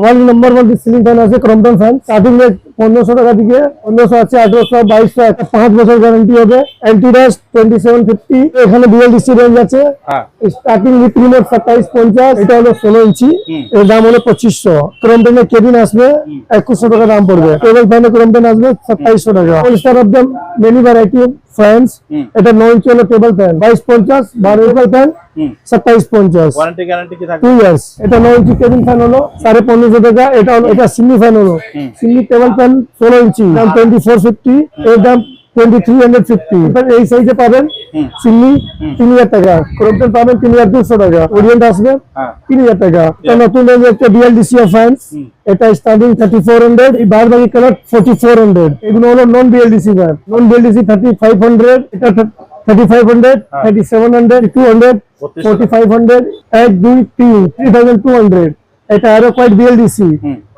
আমার নম্বর বলতে ceiling fan আছে ক্রম্পটন ফ্যান স্টার্টিং রেট 1500 টাকা থেকে 1500 আছে 1800 2200 5 বছর গ্যারান্টি হবে অ্যান্টি ডাস্ট 2750 এখানে বিএলডিসি রেঞ্জ আছে স্টার্টিং উইথ রিমোট 2750 এটা হলো 16 ইঞ্চি এর দাম হলো 2500 ক্রম্পটনের কেবিন আসবে 2100 টাকা দাম পড়বে টেবিল ফ্যানে ক্রম্পটন আসবে 2700 টাকা all star of the many variety fans এটা 9 ইঞ্চি হলো table fan 2250 12 fan 2750 warranty guarantee কি থাকবে 2 ইয়ার্স এটা 9 ইঞ্চি কেবিন ফ্যান হলো 1550 টাকা এটা হলো এটা সিলি ফ্যান হলো সিলি টেবিল ফ্যান 16 ইঞ্চি দাম 2450 এর দাম 2350 এই সাইজে পাবেন সিলি 3000 টাকা ক্রম্পটন পাবেন 3200 টাকা ওরিয়েন্ট আসবে 3000 টাকা এটা নতুন রেঞ্জ একটা বিএলডিসি ফ্যানস এটা স্টার্টিং 3400 এই বাকি কালার 4400 এগুলো হলো নন বিএলডিসি ফ্যান নন বিএলডিসি 3500 এটা 3500 3700 200 4500 1 2 3 3200 এটা আরো কোয়াইট বিএলডিসি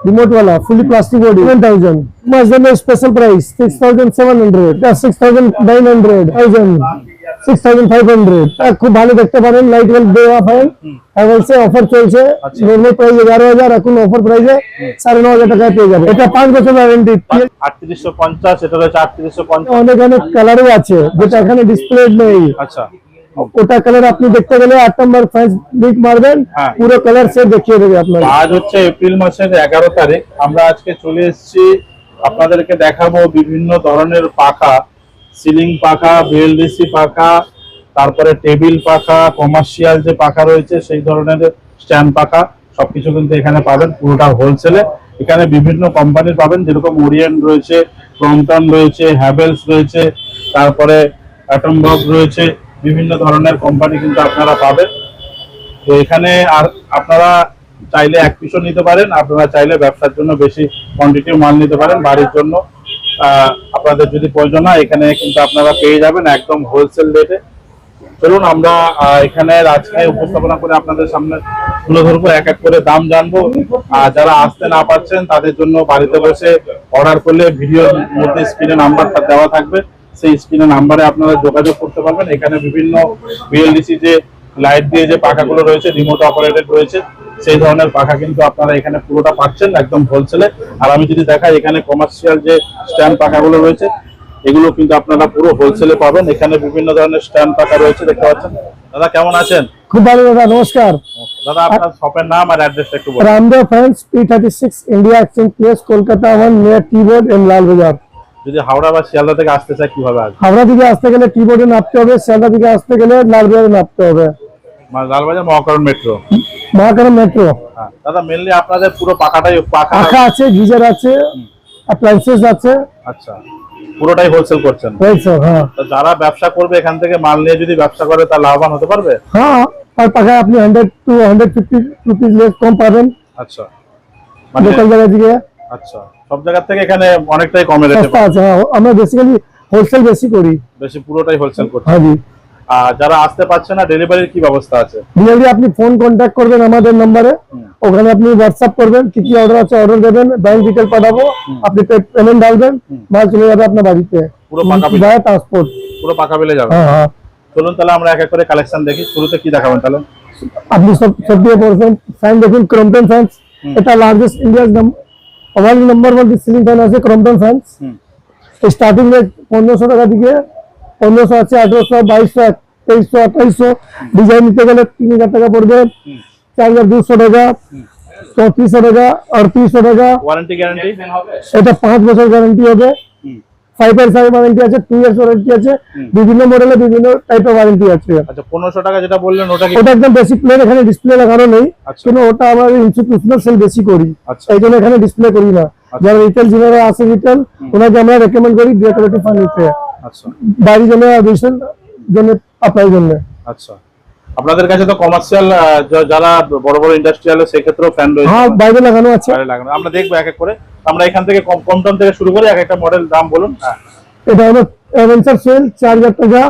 রিমোট वाला ফুলি প্লাস্টিক বডি 1000 মাঝখানে স্পেশাল প্রাইস 6700 এটা 6900 6500 খুব ভালো দেখতে পারেন লাইট ওয়েল দেওয়া ফ্যান এমনসে অফার চলছে নরমাল প্রাইস 11000 এখন অফার প্রাইসে 9500 টাকায় পেয়ে যাবেন এটা 5 বছর ওয়ারেন্টি 3850 এটা হচ্ছে 3850 অনেক অনেক কালারও আছে যেটা এখানে ডিসপ্লে নেই আচ্ছা ওটা কালার আপনি দেখতে গেলে 8 নম্বর ফ্যান ক্লিক মারবেন পুরো কালার সেট দেখিয়ে দেবে আপনাকে আজ হচ্ছে এপ্রিল মাসের 11 তারিখ আমরা আজকে চলে এসেছি আপনাদেরকে দেখাবো বিভিন্ন ধরনের পাখা সিলিং পাখা বিএলডিসি পাখা তারপরে টেবিল পাখা কমার্শিয়াল যে পাখা রয়েছে সেই ধরনের স্ট্যান্ড পাখা সবকিছু কিন্তু এখানে পাবেন পুরোটা হোলসেলে এখানে বিভিন্ন কোম্পানির পাবেন যেরকম ওরিয়েন্ট রয়েছে ক্রম্পটন রয়েছে হ্যাভেলস রয়েছে তারপরে অ্যাটমবক রয়েছে বিভিন্ন ধরনের কোম্পানি কিন্তু আপনারা পাবেন তো এখানে আর আপনারা চাইলে এক পিসও নিতে পারেন আপনারা চাইলে ব্যবসার জন্য বেশি কোয়ান্টিটি মাল নিতে পারেন বাড়ির জন্য আপনাদের যদি প্রয়োজন হয় এখানে কিন্তু আপনারা পেয়ে যাবেন একদম হোলসেল রেটে চলুন আমরা এখানে আজকে উপস্থাপনা করে আপনাদের সামনে তুলে ধরবো এক এক করে দাম জানবো আর যারা আসতে না পারছেন তাদের জন্য বাড়িতে বসে অর্ডার করলে ভিডিওর মধ্যে স্ক্রিনে নাম্বারটা দেওয়া থাকবে সেই স্ক্রিনে নাম্বারে আপনারা যোগাযোগ করতে পারবেন এখানে বিভিন্ন বিএলডিসি যে লাইট দিয়ে যে পাখাগুলো রয়েছে রিমোট অপারেটেড রয়েছে সেই ধরনের পাখা কিন্তু আপনারা এখানে পুরোটা পাচ্ছেন একদম হোলসেলে আর আমি যদি দেখাই এখানে কমার্শিয়াল যে স্ট্যান্ড পাখাগুলো রয়েছে এগুলো কিন্তু আপনারা পুরো হোলসেলে পাবেন এখানে বিভিন্ন ধরনের স্ট্যান্ড পাখা রয়েছে দেখতে পাচ্ছেন দাদা কেমন আছেন খুব ভালো দাদা নমস্কার দাদা আপনার শপের নাম আর অ্যাড্রেসটা একটু বলুন Ramdev fans P36 India exchange place Kolkata 1 near tea board and Lal Bazar যদি হাওড়া বা শিয়ালদা থেকে আসতে চাই কিভাবে আসবে হাওড়া থেকে আসতে গেলে টি বোর্ডে নামতে হবে শিয়ালদা থেকে আসতে গেলে লাল বাজারে নামতে হবে লালবাজার মহাকরণ মেট্রো মেট্রো দাদা মেইনলি আপনাদের পুরো পাখাটাই পাখা আছে গিজার আছে অ্যাপ্লায়েন্সেস আছে আচ্ছা পুরোটাই হোলসেল করছেন হোলসেল হ্যাঁ তো যারা ব্যবসা করবে এখান থেকে মাল নিয়ে যদি ব্যবসা করে তা লাভবান হতে পারবে হ্যাঁ আর পাখা আপনি 100 to 150 রুপিস লেস কম পাবেন আচ্ছা লোকাল জায়গা থেকে আচ্ছা সব জায়গা থেকে এখানে অনেকটাই কমে রেটে সস্তা আছে আমরা বেসিক্যালি হোলসেল বেশি করি বেশি পুরোটাই হোলসেল করছি হ্যাঁ জি আর যারা আসতে পারছে না ডেলিভারির কি ব্যবস্থা আছে ডেলিভারি আপনি ফোন কন্টাক্ট করবেন আমাদের নম্বরে ওখানে আপনি হোয়াটসঅ্যাপ করবেন কি কি অর্ডার আছে অর্ডার দেবেন ব্যাংক ডিটেইল পাঠাবো আপনি পেমেন্ট ডালবেন মাল চলে যাবে আপনার বাড়িতে পুরো পাকা বিল বাই ট্রান্সপোর্ট পুরো পাকা বিলে যাবে হ্যাঁ হ্যাঁ চলুন তাহলে আমরা এক এক করে কালেকশন দেখি শুরুতে কি দেখাবেন তাহলে আপনি সব দিয়ে পড়ছেন ফ্যান দেখুন ক্রম্পটন ফ্যানস এটা লার্জেস্ট ইন্ডিয়ার ওয়ার্ল্ড নাম্বার 1 সিলিং ফ্যান আছে ক্রম্পটন ফ্যানস স্টার্টিং রেট 1500 টাকা থেকে 1500 আছে 1800 2200 2300 2800 ডিজাইন নিতে গেলে 3000 টাকা পড়বে 4200 টাকা 3400 টাকা 3800 টাকা ওয়ারেন্টি গ্যারান্টি এটা 5 বছর গ্যারান্টি হবে 5 years ওয়ারেন্টি আছে 2 years ওয়ারেন্টি আছে বিভিন্ন মডেলে বিভিন্ন টাইপের ওয়ারেন্টি আছে আচ্ছা 1500 টাকা যেটা বললেন ওটা কি ওটা একদম বেসিক প্লেন এখানে ডিসপ্লে লাগানো নেই কিন্তু ওটা আমরা ইনস্টিটিউশনাল সেল বেশি করি এই জন্য এখানে ডিসপ্লে করি না যারা রিটেল যারা আছে রিটেল ওনাকে আমরা রেকমেন্ড করি ডেকোরেটিভ ফার্ন নিতে আচ্ছা বাড়ির জন্য বিশেষ জন্য আপনার জন্য আচ্ছা আপনাদের কাছে তো কমার্শিয়াল যারা বড় বড় ইন্ডাস্ট্রিয়াল সেই ক্ষেত্রেও ফ্যান রয়েছে হ্যাঁ বাইরে লাগানো আছে বাইরে লাগানো আমরা দেখব এক এক করে আমরা এখান থেকে কম দাম থেকে শুরু করি এক একটা মডেল দাম বলুন হ্যাঁ এটা হলো অ্যাভেঞ্জার সেল 4000 টাকা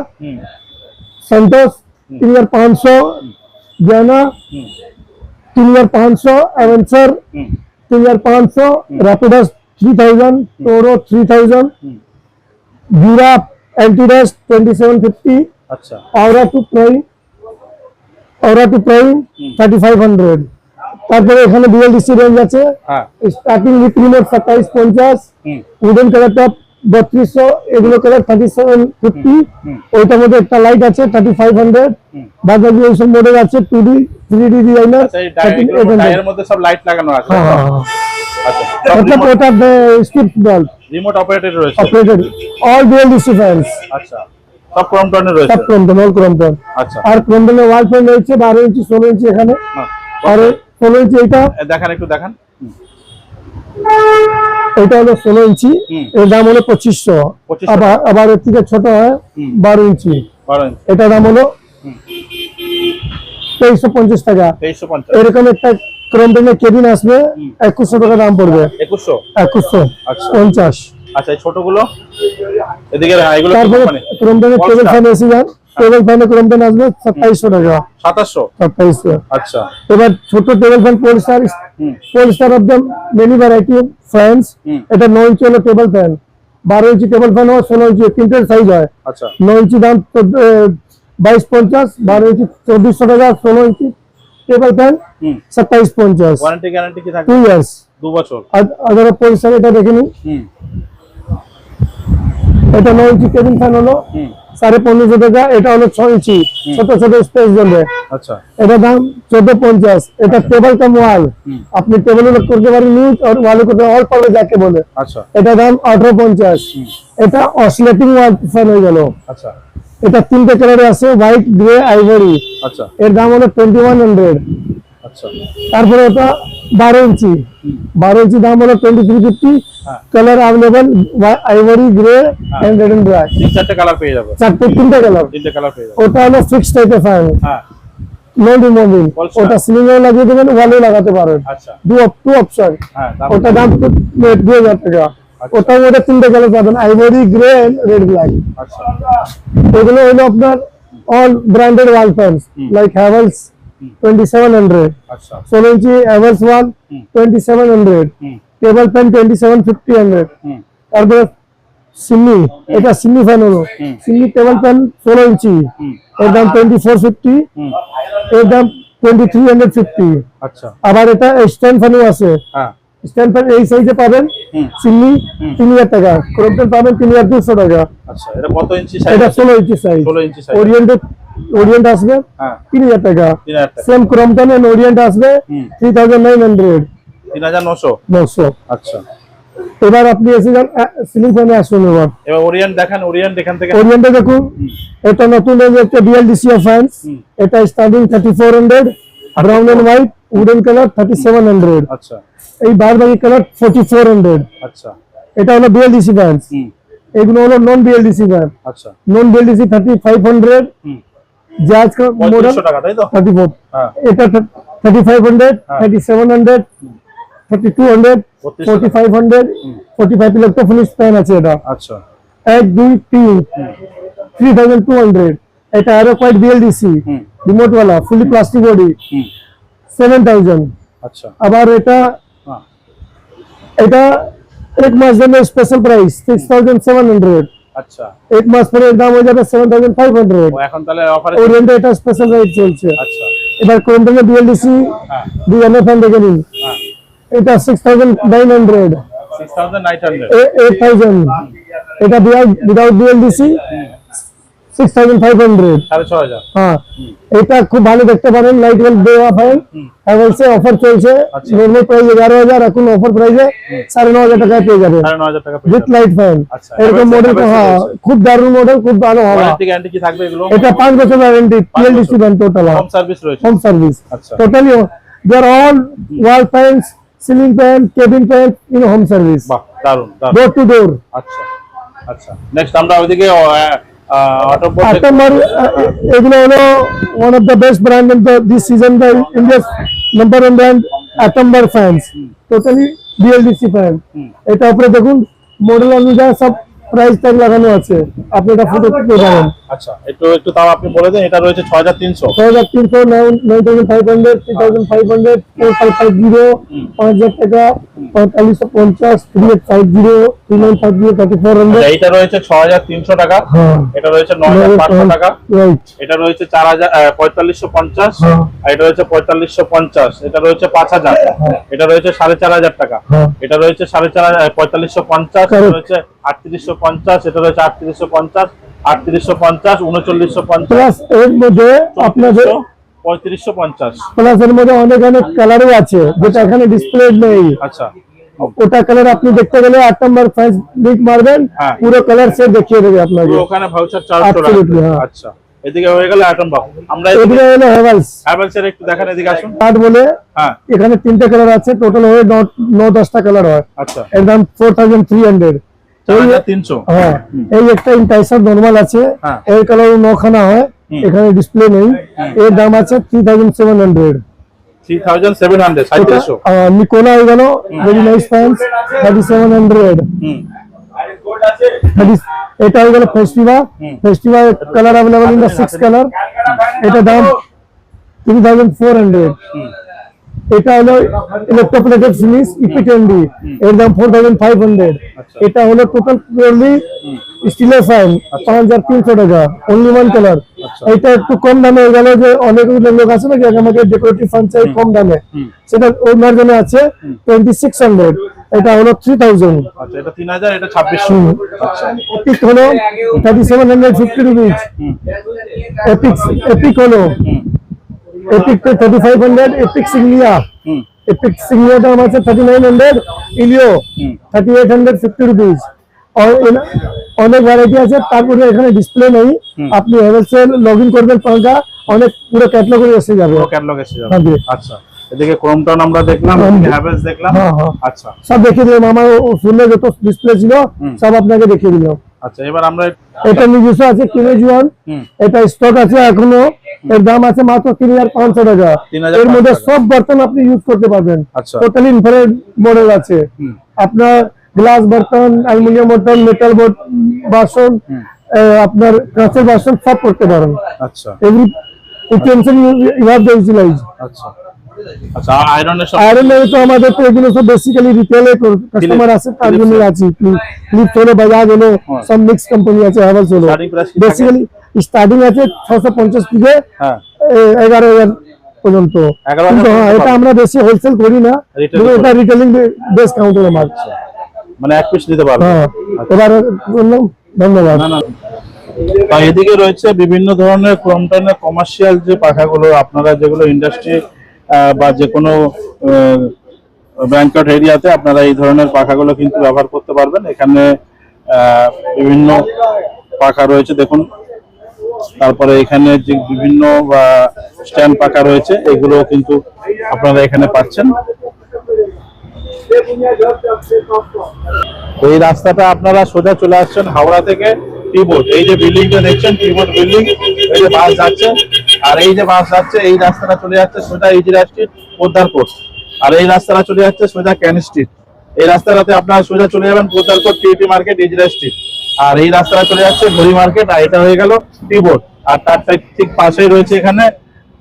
সেন্টোস 3500 জানা 3500 অ্যাভেঞ্জার 3500 র‍্যাপিডাস 3000 টোরো 3000 জুরা অ্যান্টিডাস্ট 2750 আচ্ছা Aura to Prime 3500 তারপরে এখানে বিএলডিসি রেঞ্জ আছে, হ্যাঁ starting with remote 2750, hmm wooden কালারটা 3200, এগুলো কালার 3750, ওইটার মধ্যে একটা লাইট আছে 3500, বাজাজ এইসব মডেল আছে 2D 3D ডিজাইনার আচ্ছা এই টায়ারের মধ্যে সব লাইট লাগানো আছে আচ্ছা मतलब ওটা স্ট্রিপ বাল্ব রিমোট অপারেটেড রয়েছে অপারেটেড অল বিএলডিসি ফ্যানস, আচ্ছা সব ক্রমটনের রয়েছে সব ক্রমটন অল ক্রমটন। আচ্ছা আর ক্রমটনের ওয়াল ফ্যান রয়েছে 12 ইঞ্চি 16 ইঞ্চি এখানে, হ্যাঁ। আর 16 ইঞ্চি এটা দেখান একটু দেখান এটা হলো 16 ইঞ্চি, এর দাম হলো 2500, 2500 আবার এর থেকে ছোট হয় 12 ইঞ্চি, 12 ইঞ্চি এটা দাম হলো 2350 টাকা। 2350 এরকম একটা ক্রমটনের কেবিন আসবে 2100 টাকা দাম পড়বে, 2150। আচ্ছা এই ছোটগুলো এদিকে এগুলো তারপরে মানে ক্রমটনের টেবিল ফ্যান এসে যান, টেবিল ফ্যানে ক্রমটন আসবে 2700 টাকা, 2700 2700। আচ্ছা এবার ছোট table fan Polestar of the many variety of fans, এটা 9 ইঞ্চি হলো table fan, 12 inch table fan হয়, 16 ইঞ্চি তিনটের সাইজ হয়। আচ্ছা 9 ইঞ্চি দাম 2250, 12 ইঞ্চি 2400 টাকা, 16 ইঞ্চি টেবিল ফ্যান 2750। ওয়ারেন্টি গ্যারান্টি কি থাকে? 2 ইয়ার্স, 2 বছর। আদার পোলস্টার এটা দেখে নিন, এটা 9 ইঞ্চি টেবিল ফ্যান হলো 1550 টাকা, এটা হলো 6 ইঞ্চি ছোট ছোট স্পেস জন্য, আচ্ছা এটা দাম 1450। এটা টেবিল কাম ওয়াল, আপনি টেবিলে করতে পারেন নিউজ আর ওয়ালে করতে অল পারবে যাকে বলে, আচ্ছা এটা দাম 1850। এটা অসিলেটিং ওয়াল ফ্যান হয়ে গেল, আচ্ছা এটা তিনটে কালারে আছে, হোয়াইট গ্রে আইভরি, আচ্ছা এর দাম হলো 2100। আচ্ছা তারপরে ওটা 12 ইঞ্চি, 12 ইঞ্চি দাম হলো 2350, colour available ivory grey and red and black, চারটে কালার পেয়ে যাবে, তিনটে কালার, ওটা হলো ফিক্সড টাইপের ফ্যান, হ্যাঁ নো রিমুভিং, ওটা সিলিং এ লাগিয়ে দেবেন, ওয়ালে লাগাতে পারেন, আচ্ছা টু অপশন, হ্যাঁ ওটা দাম 2000 টাকা। ওটা ওটা তিনটে কালার পাবেন, ivory grey and red black. আচ্ছা এগুলো হলো আপনার all branded wall fans like Havells 2700, আচ্ছা 16 ইঞ্চি হ্যাভেলস ওয়াল 2700, টেবিল ফ্যান 2750। তারপরে সিমি, এটা সিমি ফ্যান হলো, সিমি টেবিল ফ্যান 16 ইঞ্চি, এর দাম 2450, এর দাম 2350। আচ্ছা আবার এটা স্ট্যান্ড ফ্যানও আছে, হ্যাঁ স্ট্যান্ড ফ্যান এই সাইজে পাবেন সিমি 3000 টাকা, ক্রমটন পাবেন 3200 টাকা। আচ্ছা এটা কত ইঞ্চি সাইজ? এটা 16 ইঞ্চি সাইজ, 16 ইঞ্চি সাইজ, ওরিয়েন্ট আসবে হ্যাঁ 3000 টাকা, 3000 টাকা, সেম ক্রমটন এন্ড ওরিয়েন্ট আসবে 3900, 3900 আচ্ছা। এবার আপনি এসে যান সিলিং ফ্যানে আসুন। এবার ওরিয়েন্ট দেখান, ওরিয়েন্ট এখান থেকে ওরিয়েন্টে দেখুন, এটা নতুন রেঞ্জ হচ্ছে বিএলডিসি ফ্যানস, এটা starting 3400, brown and white wooden colour 3700, আচ্ছা এই বারবাকি কালার 4400। আচ্ছা এটা হলো বিএলডিসি ফ্যানস, এগুলো হলো নন বিএলডিসি ফ্যান, আচ্ছা নন বিএলডিসি 3500, জাজ কা মডেল 3500 টাকা তাই তো? 34, হ্যাঁ এটা 3500, 3700, 3200, 4500, 45 ইলেকট্রোফিনিক্স ফ্যান আছে এটা, আচ্ছা 1 2 3 3200। এটা অ্যারোকয়েড বিএলডিসি রিমোট वाला ফুলি প্লাস্টিক বডি 7000। আচ্ছা আবার এটা হ্যাঁ এটা এক মাস জন্য স্পেশাল প্রাইস 6700, আচ্ছা এক মাস পরে এর দাম হয়ে যাবে 7500। ও এখন তাহলে অফারে ওরিয়েন্টে এটা স্পেশাল রেট চলছে। আচ্ছা এবার কোম্পানি বিএলডিসি হ্যাঁ 2000 ফ্যান দেখে নিন, হ্যাঁ এটা 6900, 6900 8000, এটা উইদাউট বিএলডিসি 6500। 6500 হ্যাঁ এটা খুব ভালো দেখতে পারেন, লাইট ওয়েল দেওয়া ফ্যান, হ্যাভেলসে অফার চলছে, নরমাল প্রাইস 11000, এখন অফার প্রাইসে 9500 টাকায় পেয়ে যাবেন 9500 টাকা উইথ লাইট ফ্যান। আচ্ছা, এরকম মডেল, হ্যাঁ খুব দারুণ মডেল, খুব ভালো হবে। ওয়ারেন্টি গ্যারান্টি কি থাকবে এগুলো? এটা 5 বছর warranty, BLDC fan total home service রয়েছে? হোম সার্ভিস আচ্ছা totally, they are all wall fans, ceiling fan, cabin fan in home service, বাহ দারুন দারুন, ডোর টু ডোর। আচ্ছা আচ্ছা নেক্সট আমরা ওইদিকে Atomar, এগুলো হলো one of the best brand in this season, the India's number one brand, Atomar fans, totally BLDC fan। এটা উপরে দেখুন মডেল অনুযায়ী সব প্রাইস ট্যাগ লাগানো আছে, আপনি এটা ফটো করতে পারেন। আচ্ছা, একটু তাও আপনি বলে দেন। এটা রয়েছে 6300, 6300, 9500, 3500, 4550, 5000 টাকা, 4550, 3850, 3950, 3400। এইটা রয়েছে 6300 টাকা, হ্যাঁ এটা রয়েছে 9500 টাকা, রাইট। এটা রয়েছে 4550, হ্যাঁ। আর এটা রয়েছে 4550, এটা রয়েছে 5000, এটা রয়েছে 4500 টাকা, হ্যাঁ। এটা রয়েছে 4550, এটা রয়েছে 3850, এটা রয়েছে 3850, 3850, 3950, প্লাস এর মধ্যে আপনাদের 3550। প্লাস এর মধ্যে অনেক অনেক কালারও আছে যেটা এখানে ডিসপ্লে নেই। আচ্ছা, ওটা কালার আপনি দেখতে গেলে 8 নম্বর ফ্যান্স ক্লিক মারবেন, হ্যাঁ। পুরো কালার সেট দেখিয়ে দেবে আপনাকে। পুরো ওখানে ভাউচার চার্জ চলে Absolutely, আসবে। হ্যাঁ। আচ্ছা, এদিকে হয়ে গেল আইটেম বক্স। আমরা এদিকে হলো হেভেলস হ্যাভেলসের একটু দেখেন, এদিকে আসুন। কার্ড বলে, হ্যাঁ, এখানে 3টে কালার আছে, টোটাল হয়ে 9-10টা কালার হয়। আচ্ছা, এর দাম 4300। 4300। হ্যাঁ, এই একটা ইন্টাইসার নরমাল আছে, হ্যাঁ। এর কালার 9খানা হয়, এখানে ডিসপ্লে নেই। এর দাম আছে 3700। 3700, 3700। নিকোনা হয়ে গেল, ভেরি নাইস ফ্যান্স, 3700। হুম, এটা হয়ে গেল Festiva. Festiva colour available in the 6 colour, এটা দাম 3400। এটা হলো ইলেকট্রোপ্লেটেড ফিনিশ ইপিটেন্ডি, এর দাম 4500। এটা হলো টোটাল পিওরলি স্টিলের ফ্যান, 5300 টাকা, অনলি ওয়ান কালার। এটা একটু কম দামে হয়ে গেল, যে অনেক লোক আছে না যে আমাকে ডেকোরেটিভ ফ্যান চাই কম দামে, সেটা ওই মার্জিনে আছে 2600। এটা হলো 3000। আচ্ছা, এটা 3000, এটা 2600। আচ্ছা, এপিক হলো 3750 রুপিস। এপিক হলো এপিক 3500। এপিক সিগনিয়া, হুম, এপিক সিগনিয়া দাম আছে 3900। ইলিও 3850 রুপিস। অনেক ভ্যারাইটি আছে, তারপরে এখানে ডিসপ্লে নেই, আপনি হেভেলসে লগ ইন করবেন, পাঙ্কা অনেক পুরো ক্যাটালগ এসে যাবে। পুরো ক্যাটালগ এসে যাবে। হ্যাঁ জি। আচ্ছা, এদিকে ক্রোমটন আমরা দেখলাম, এদিকে হ্যাভেলস দেখলাম। হ্যাঁ হ্যাঁ, আচ্ছা, সব দেখিয়ে দিলাম, আমার ফোনে যত ডিসপ্লে ছিল সব আপনাকে দেখিয়ে দিলাম। আচ্ছা, এবার আমরা এটা নিজস্ব আছে কিনেজ ওয়ান, এটা স্টক আছে এখনো, এর দাম আছে মাত্র 3500 টাকা। 3500 এর মধ্যে টাকা। সব বর্তন আপনি ইউজ করতে পারবেন, আচ্ছা। টোটালি ইনফ্রারেড মডেল আছে। আপনার গ্লাস বর্তন, অ্যালুমিনিয়াম বর্তন, মেটাল বাসন, আপনার কাঁচের বাসন সব করতে পারেন। আচ্ছা, every utensil you have to utilise. আচ্ছা, আচ্ছা, আয়রনের সব আয়রন এর তো আমাদের তো এগুলো সব বেসিক্যালি রিটেলে কাস্টমার আছে, তার জন্য আছে। ক্লিপ হলো, বাজাজ হলো, সব মিক্স কোম্পানি আছে, হ্যাভেলস হলো। Starting price কি থাকে? বেসিক্যালি স্টার্টিং আছে 650 থেকে হ্যাঁ, 11,000 পর্যন্ত। 11,000 কিন্তু হ্যাঁ, এটা আমরা বেশি হোলসেল করি না, Retail কিন্তু এটা রিটেলিং বেস কাউন্টারে মাল। মানে এক পিস নিতে পারবে। হ্যাঁ, এবার বললাম, ধন্যবাদ। না না, তো এদিকে রয়েছে বিভিন্ন ধরনের ক্রোমটনের কমার্শিয়াল যে পাখাগুলো, আপনারা যেগুলো ইন্ডাস্ট্রি বা যে কোনো ব্যাংকট এরিয়াতে আপনারা এই ধরনের পাখাগুলো কিন্তু ব্যবহার করতে পারবেন। এখানে বিভিন্ন পাখা রয়েছে দেখুন, তারপরে এখানে যে বিভিন্ন স্ট্যান্ড পাখা রয়েছে, এগুলো কিন্তু আপনারা এখানে পাচ্ছেন। এই রাস্তাটা আপনারা সোজা চলে আসছেন হাওড়া থেকে টিবোর্ড, এই যে বিল্ডিংটা দেখছেন টিবোর্ড বিল্ডিং, এই যে বাস যাচ্ছে, আর এই যে বাস যাচ্ছে, এই রাস্তাটা চলে যাচ্ছে সোজা ইজিরা স্ট্রিট পোদ্দার কোর্ট, আর এই রাস্তাটা চলে যাচ্ছে সোজা ক্যান স্ট্রিট। এই রাস্তাটাতে আপনারা সোজা চলে যাবেন পোদ্দার কোর্ট, টিইটি মার্কেট, ইজিরা স্ট্রিট, আর এই রাস্তাটা চলে যাচ্ছে ঘড়ি মার্কেট, আর এটা হয়ে গেল টিবোর্ড। আর তার ঠিক পাশেই রয়েছে এখানে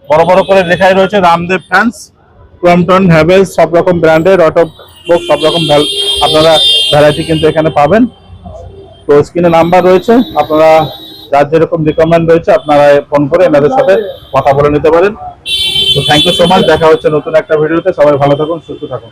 বড় বড় করে লেখাই রয়েছে রামদেব ফ্যান্স, ক্রোমটন, হ্যাভেলস, সব রকম ব্র্যান্ডের অটো বুক, সব রকম আপনারা ভ্যারাইটি কিন্তু এখানে পাবেন। তো স্ক্রিনে নাম্বার রয়েছে, আপনারা যার যেরকম রিকমেন্ড রয়েছে আপনারা ফোন করে এনাদের সাথে কথা বলে নিতে পারেন। তো থ্যাংক ইউ সো মাচ, দেখা হচ্ছে নতুন একটা ভিডিওতে। সবাই ভালো থাকুন, সুস্থ থাকুন।